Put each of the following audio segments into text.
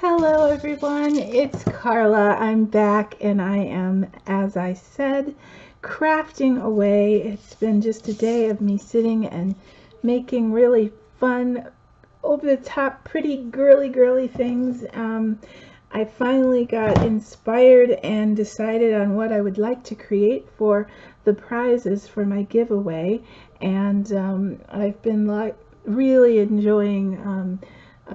Hello everyone, it's Carla. I'm back and I am, as I said, crafting away. It's been just a day of me sitting and making really fun, over the top, pretty girly things. I finally got inspired and decided on what I would like to create for the prizes for my giveaway, and I've been really enjoying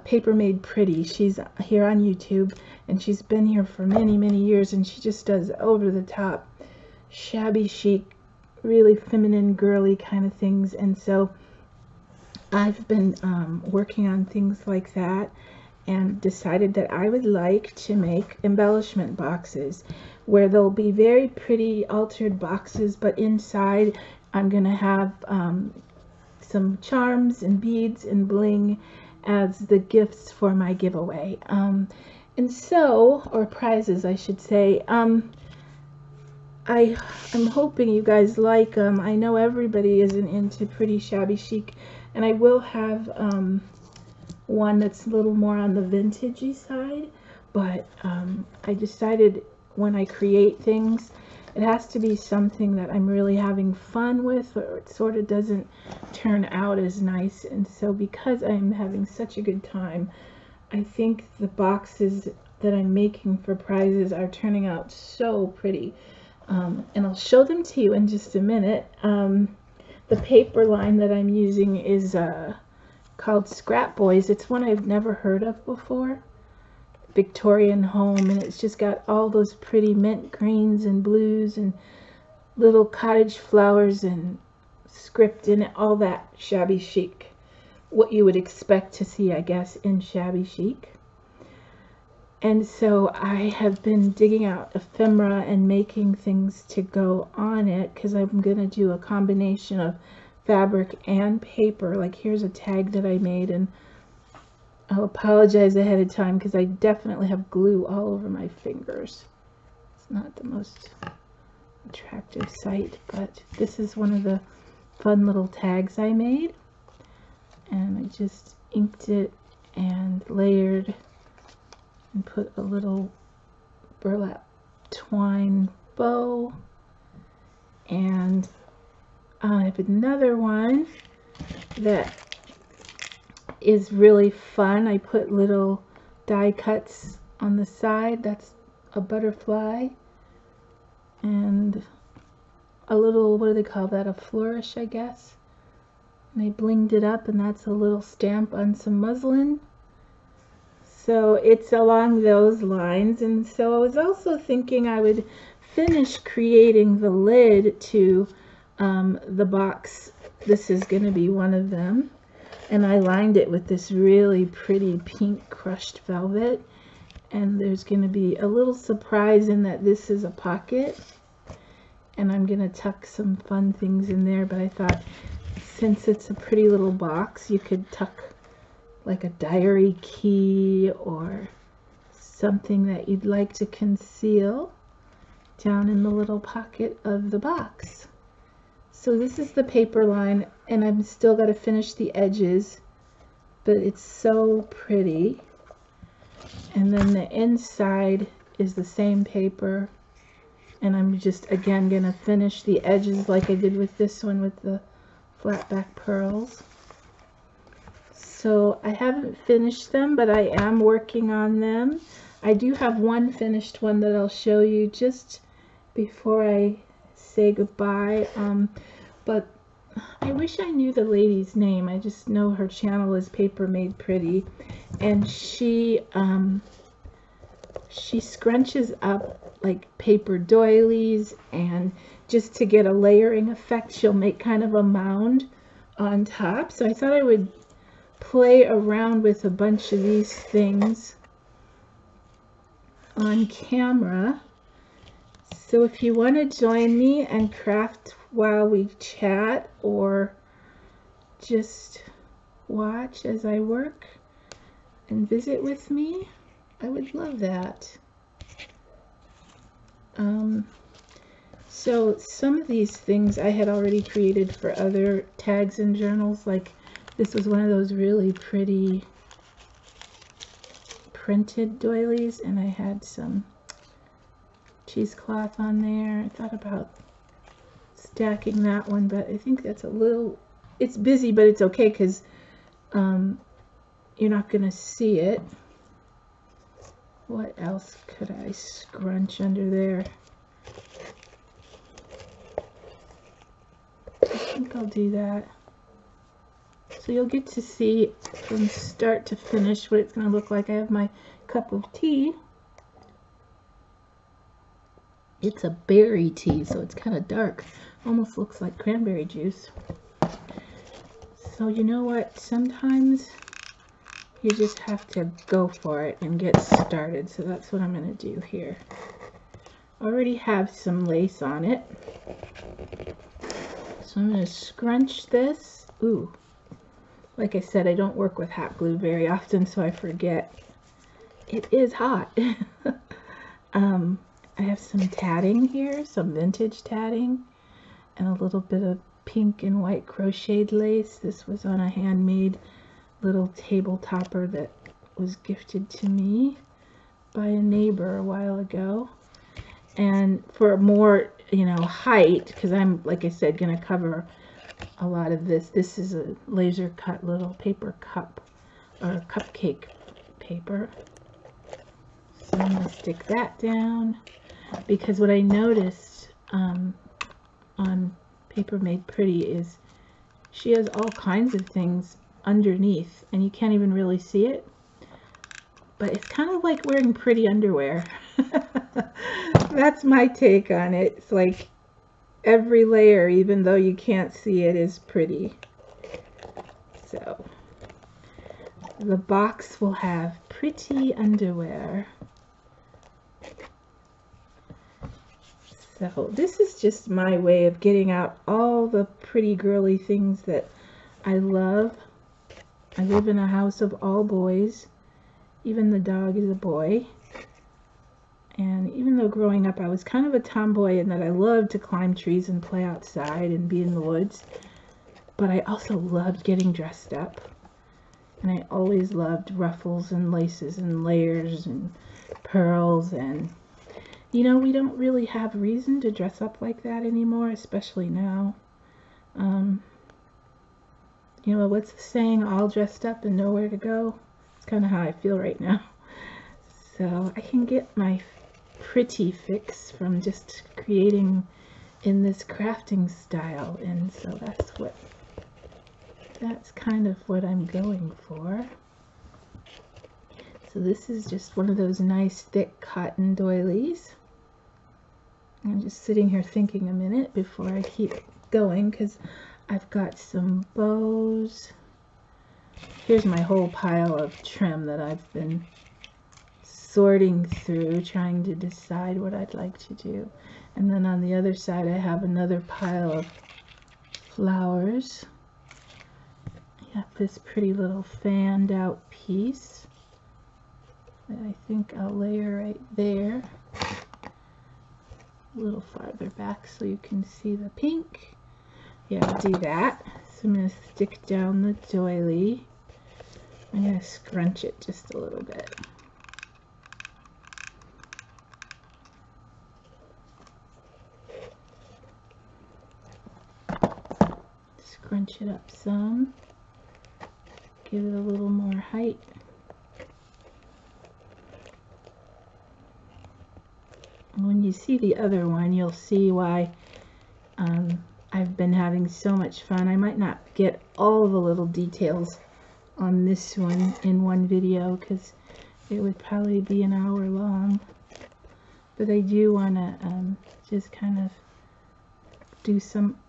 Paper Made Pretty. She's here on YouTube and she's been here for many years, and she just does over the top, shabby chic, really feminine, girly kind of things. And so I've been working on things like that and decided that I would like to make embellishment boxes where they'll be very pretty altered boxes, but inside I'm gonna have some charms and beads and bling as the gifts for my giveaway, or prizes I should say. I'm hoping you guys like them. I know everybody isn't into pretty shabby chic, and I will have one that's a little more on the vintagey side, but I decided when I create things, it has to be something that I'm really having fun with, or it sort of doesn't turn out as nice. And so because I'm having such a good time, I think the boxes that I'm making for prizes are turning out so pretty. And I'll show them to you in just a minute. The paper line that I'm using is called Scrap Boys. It's one I've never heard of before. Victorian home, and it's just got all those pretty mint greens and blues and little cottage flowers and script in it, all that shabby chic, what you would expect to see, I guess, in shabby chic. And so I have been digging out ephemera and making things to go on it, because I'm going to do a combination of fabric and paper. Like, here's a tag that I made, and I'll apologize ahead of time because I definitely have glue all over my fingers. It's not the most attractive sight, but this is one of the fun little tags I made, and I just inked it and layered and put a little burlap twine bow. And I have another one that is really fun. I put little die cuts on the side. That's a butterfly and a little, what do they call that, a flourish, I guess. And I blinged it up, and that's a little stamp on some muslin. So it's along those lines. And so I was also thinking I would finish creating the lid to the box. This is going to be one of them. And I lined it with this really pretty pink crushed velvet. And there's going to be a little surprise in that this is a pocket. And I'm going to tuck some fun things in there. But I thought, since it's a pretty little box, you could tuck like a diary key or something that you'd like to conceal down in the little pocket of the box. So this is the paper line, and I'm still got to finish the edges, but it's so pretty. And then the inside is the same paper, and I'm just again gonna finish the edges like I did with this one with the flat back pearls. So I haven't finished them, but I am working on them. I do have one finished one that I'll show you just before I say goodbye. But I wish I knew the lady's name. I just know her channel is Paper Made Pretty, and she scrunches up like paper doilies, and just to get a layering effect, she'll make kind of a mound on top. So I thought I would play around with a bunch of these things on camera. So if you want to join me and craft while we chat, or just watch as I work and visit with me, I would love that. So some of these things I had already created for other tags and journals. Like this was one of those really pretty printed doilies, and I had some cheesecloth on there. I thought about stacking that one, but I think that's a little, it's busy, but it's okay because you're not going to see it. What else could I scrunch under there? I think I'll do that. So you'll get to see from start to finish what it's going to look like. I have my cup of tea. It's a berry tea, so it's kind of dark. Almost looks like cranberry juice. So you know what? Sometimes you just have to go for it and get started. So that's what I'm going to do here. I already have some lace on it. So I'm going to scrunch this. Ooh. Like I said, I don't work with hot glue very often, so I forget. It is hot. I have some tatting here, some vintage tatting, and a little bit of pink and white crocheted lace. This was on a handmade little table topper that was gifted to me by a neighbor a while ago. And for more, you know, height, because I'm, like I said, going to cover a lot of this. This is a laser cut little paper cup, or cupcake paper. So I'm going to stick that down, because what I noticed on Paper Made Pretty is she has all kinds of things underneath, and you can't even really see it. But it's kind of like wearing pretty underwear. That's my take on it. It's like every layer, even though you can't see it, is pretty. So the box will have pretty underwear. So this is just my way of getting out all the pretty girly things that I love. I live in a house of all boys. Even the dog is a boy. And even though growing up I was kind of a tomboy in that I loved to climb trees and play outside and be in the woods, but I also loved getting dressed up. And I always loved ruffles and laces and layers and pearls. And you know, we don't really have reason to dress up like that anymore, especially now. You know, what's the saying? All dressed up and nowhere to go. It's kind of how I feel right now. So I can get my pretty fix from just creating in this crafting style, and so that's kind of what I'm going for. So this is just one of those nice thick cotton doilies. I'm just sitting here thinking a minute before I keep going, because I've got some bows. Here's my whole pile of trim that I've been sorting through, trying to decide what I'd like to do. And then on the other side I have another pile of flowers. I have this pretty little fanned out piece that I think I'll layer right there, a little farther back so you can see the pink. Yeah, I'll do that. So I'm going to stick down the doily. I'm going to scrunch it just a little bit. Scrunch it up some. Give it a little more height. And when you see the other one, you'll see why I've been having so much fun. I might not get all the little details on this one in one video because it would probably be an hour long. But I do want to just kind of do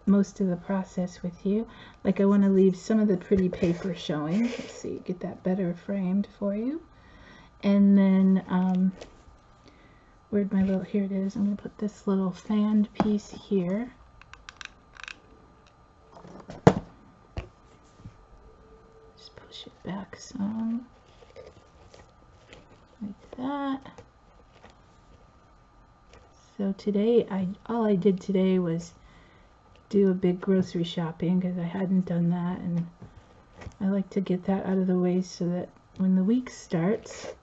most of the process with you. Like I want to leave some of the pretty paper showing. Let's see, get that better framed for you. And then where'd my little, here it is. I'm going to put this little fanned piece here. Just push it back some, like that. So today, all I did today was do a big grocery shopping because I hadn't done that, and I like to get that out of the way so that when the week starts,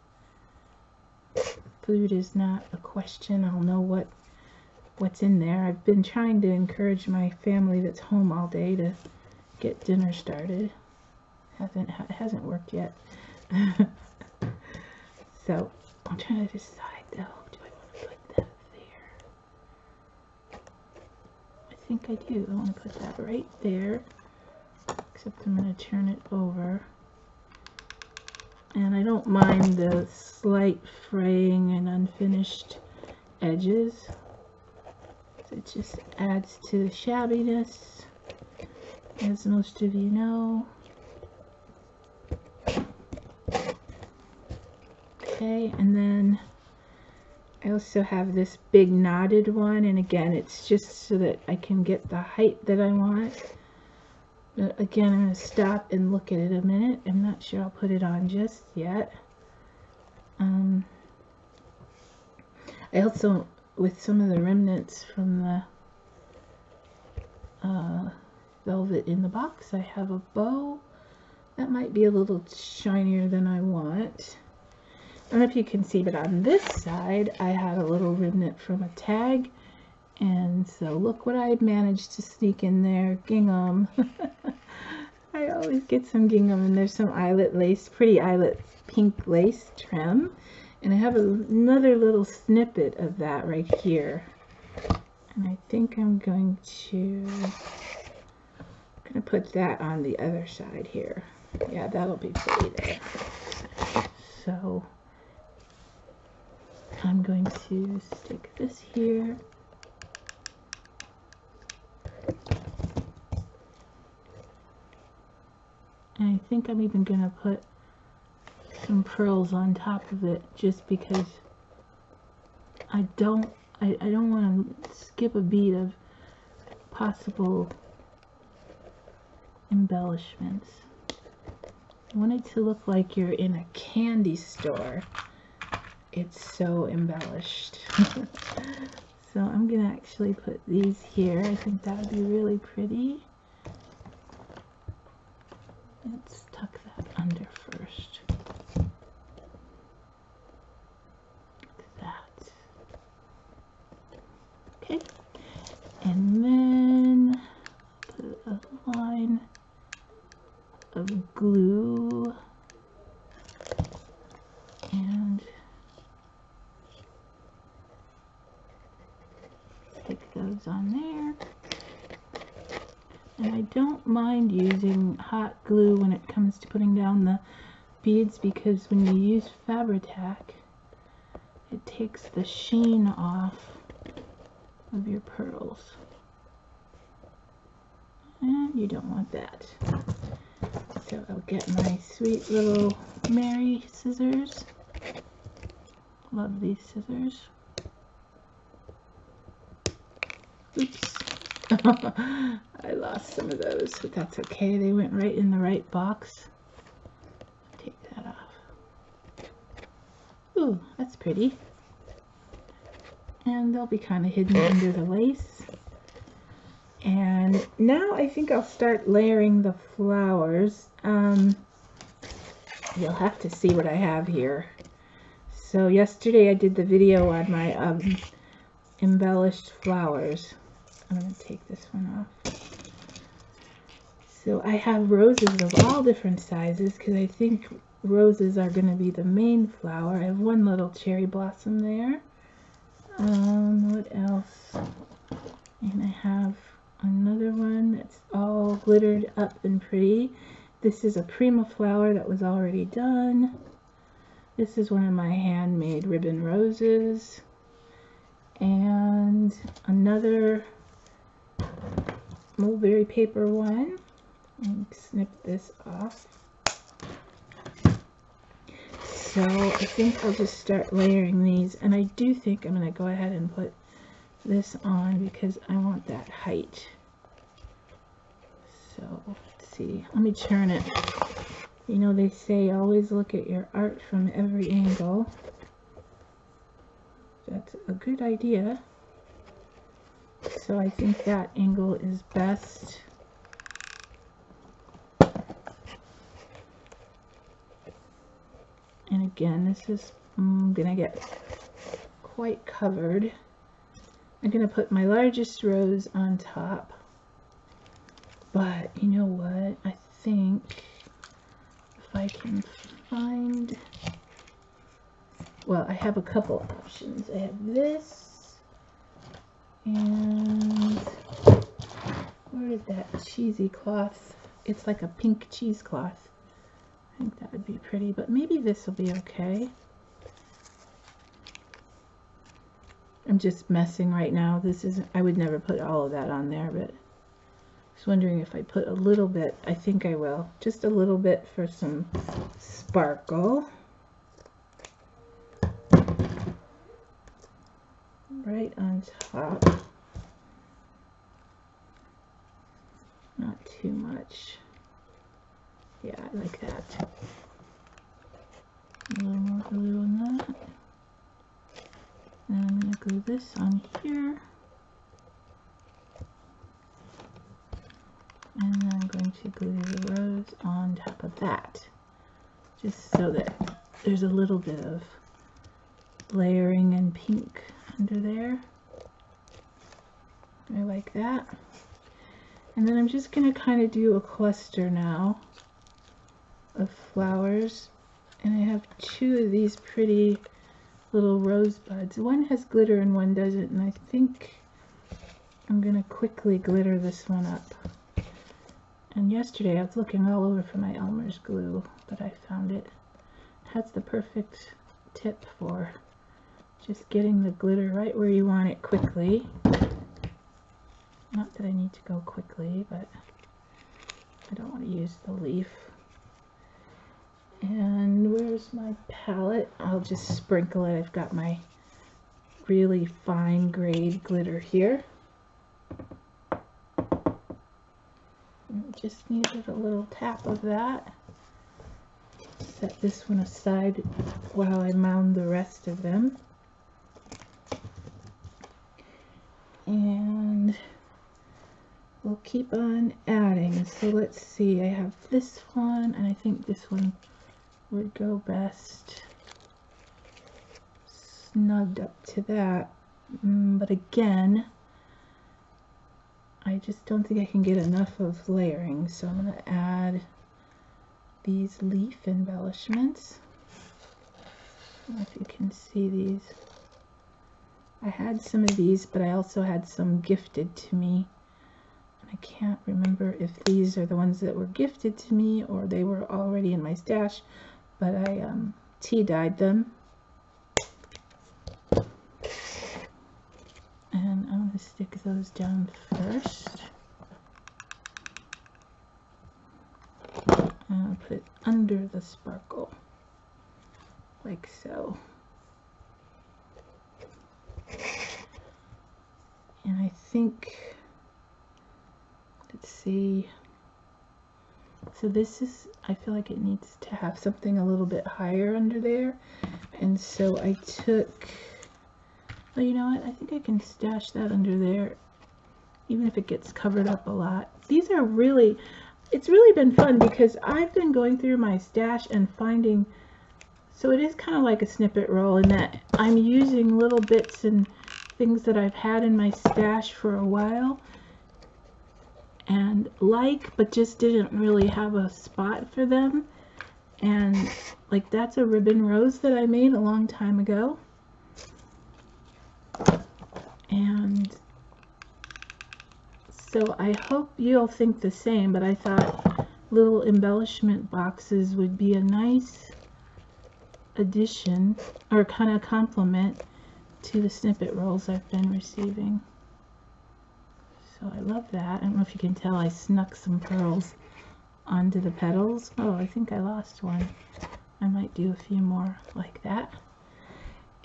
food is not a question. I'll know what's in there. I've been trying to encourage my family that's home all day to get dinner started. It hasn't worked yet. So I'm trying to decide though, do I want to put that there? I think I do. I want to put that right there, except I'm going to turn it over. And I don't mind the slight fraying and unfinished edges. It just adds to the shabbiness, as most of you know. Okay, and then I also have this big knotted one, and again, it's just so that I can get the height that I want. But again, I'm going to stop and look at it a minute. I'm not sure I'll put it on just yet. I also, with some of the remnants from the velvet in the box, I have a bow that might be a little shinier than I want. I don't know if you can see, but on this side I had a little remnant from a tag, and so look what I managed to sneak in there. Gingham. I always get some gingham, and there's some eyelet lace, pretty eyelet pink lace trim, and I have another little snippet of that right here, and I think I'm going to put that on the other side here. Yeah, that'll be pretty there. So I'm going to stick this here. And I think I'm even going to put some pearls on top of it, just because I don't want to skip a beat of possible embellishments. I want it to look like you're in a candy store. It's so embellished. So I'm going to actually put these here. I think that would be really pretty. Let's tuck that under first. Like that. Okay. And then put a line of glue and stick those on there. And I don't mind using hot glue when it comes to putting down the beads, because when you use Fabri-Tac, it takes the sheen off of your pearls. And you don't want that. So I'll get my sweet little Mary scissors. Love these scissors. Oops. I lost some of those, but that's okay. They went right in the right box. Take that off. Ooh, that's pretty. And they'll be kind of hidden under the lace. And now I think I'll start layering the flowers. You'll have to see what I have here. So yesterday I did the video on my embellished flowers. I'm going to take this one off. So I have roses of all different sizes, because I think roses are going to be the main flower. I have one little cherry blossom there. What else? And I have another one that's all glittered up and pretty. This is a prima flower that was already done. This is one of my handmade ribbon roses. And another mulberry paper one. And snip this off. So I think I'll just start layering these, and I do think I'm going to go ahead and put this on because I want that height. So let's see, let me turn it. You know, they say always look at your art from every angle. That's a good idea. So I think that angle is best. And again, this is I'm gonna get quite covered. I'm gonna put my largest rose on top, but you know what, I think if I can find, well, I have a couple options. I have this, and where did that cheesy cloth, it's like a pink cheesecloth. I think that would be pretty, but maybe this will be okay. I'm just messing right now. This isn't, I would never put all of that on there, but I was wondering if I put a little bit. I think I will. Just a little bit for some sparkle. Right on top. Not too much. Yeah, I like that. A little more glue on that. And I'm going to glue this on here. And then I'm going to glue the rose on top of that. Just so that there's a little bit of layering and pink under there. I like that. And then I'm just going to kind of do a cluster now of flowers. And I have two of these pretty little rosebuds. One has glitter and one doesn't, and I think I'm going to quickly glitter this one up. And yesterday I was looking all over for my Elmer's glue, but I found it. It has the perfect tip for just getting the glitter right where you want it quickly. Not that I need to go quickly, but I don't want to use the leaf. And where's my palette? I'll just sprinkle it. I've got my really fine grade glitter here. Just needed a little tap of that. Set this one aside while I mound the rest of them. And we'll keep on adding. So let's see, I have this one, and I think this one would go best snugged up to that. But again, I just don't think I can get enough of layering, so I'm going to add these leaf embellishments. I don't know if you can see these. I had some of these, but I also had some gifted to me. I can't remember if these are the ones that were gifted to me or they were already in my stash, but I tea dyed them. And I'm going to stick those down first. And I'll put it under the sparkle, like so. And I think, let's see, so this is, I feel like it needs to have something a little bit higher under there. And so I took, well, you know what, I think I can stash that under there, even if it gets covered up a lot. These are really, it's really been fun because I've been going through my stash and finding, so it is kind of like a snippet roll in that I'm using little bits and things that I've had in my stash for a while and but just didn't really have a spot for them. And like that's a ribbon rose that I made a long time ago. And so I hope you'll think the same, but I thought little embellishment boxes would be a nice addition or kind of complement to the snippet rolls I've been receiving. So I love that. I don't know if you can tell I snuck some pearls onto the petals. Oh, I think I lost one. I might do a few more like that.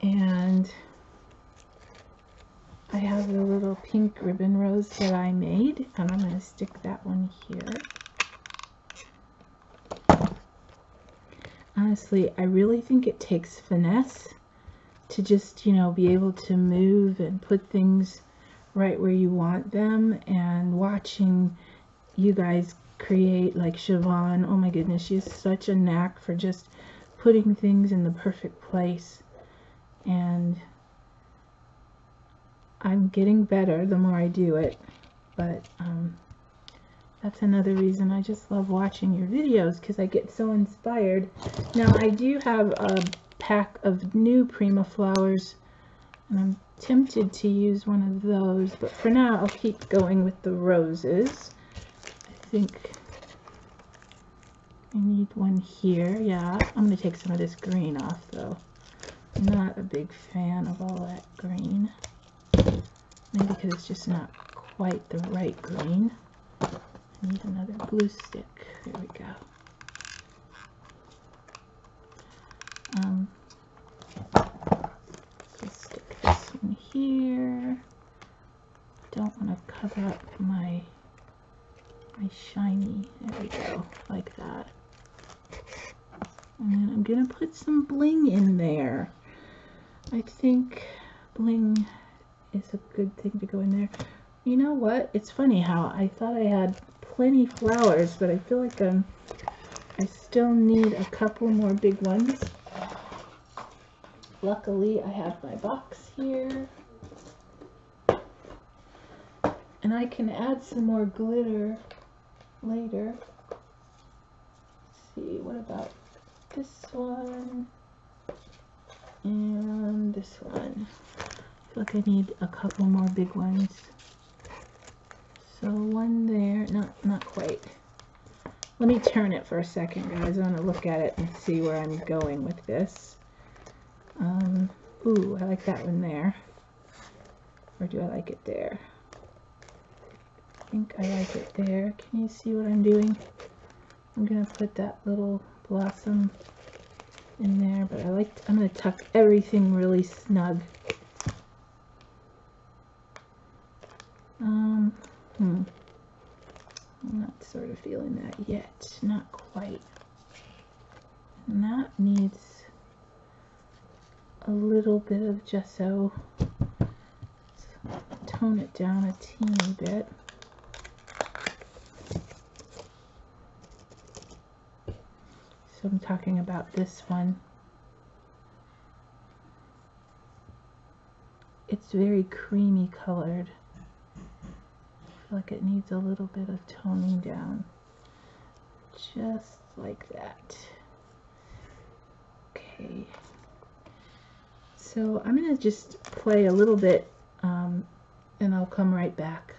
And I have the little pink ribbon rose that I made, and I'm going to stick that one here. Honestly, I really think it takes finesse to just, you know, be able to move and put things right where you want them. And watching you guys create, like Siobhan, oh my goodness, she has such a knack for just putting things in the perfect place, and I'm getting better the more I do it, but that's another reason I just love watching your videos, because I get so inspired. Now I do have a pack of new Prima flowers, and I'm tempted to use one of those, but for now I'll keep going with the roses. I think I need one here. Yeah, I'm going to take some of this green off though. I'm not a big fan of all that green. Maybe because it's just not quite the right green. I need another glue stick. There we go. Just stick this in here. Don't want to cover up my shiny. There we go, like that. And then I'm gonna put some bling in there. I think bling is a good thing to go in there. You know what? It's funny how I thought I had plenty flowers, but I feel like I still need a couple more big ones. Luckily, I have my box here. And I can add some more glitter later. Let's see, what about this one? And this one. I feel like I need a couple more big ones. So one there, not quite. Let me turn it for a second, guys. I want to look at it and see where I'm going with this. Ooh, I like that one there. Or do I like it there? I think I like it there. Can you see what I'm doing? I'm gonna put that little blossom in there, but I'm gonna tuck everything really snug. I'm not sort of feeling that yet, not quite. And that needs a little bit of gesso. Let's tone it down a teeny bit. So I'm talking about this one. It's very creamy colored. I feel like it needs a little bit of toning down. Just like that. Okay. So I'm going to just play a little bit and I'll come right back.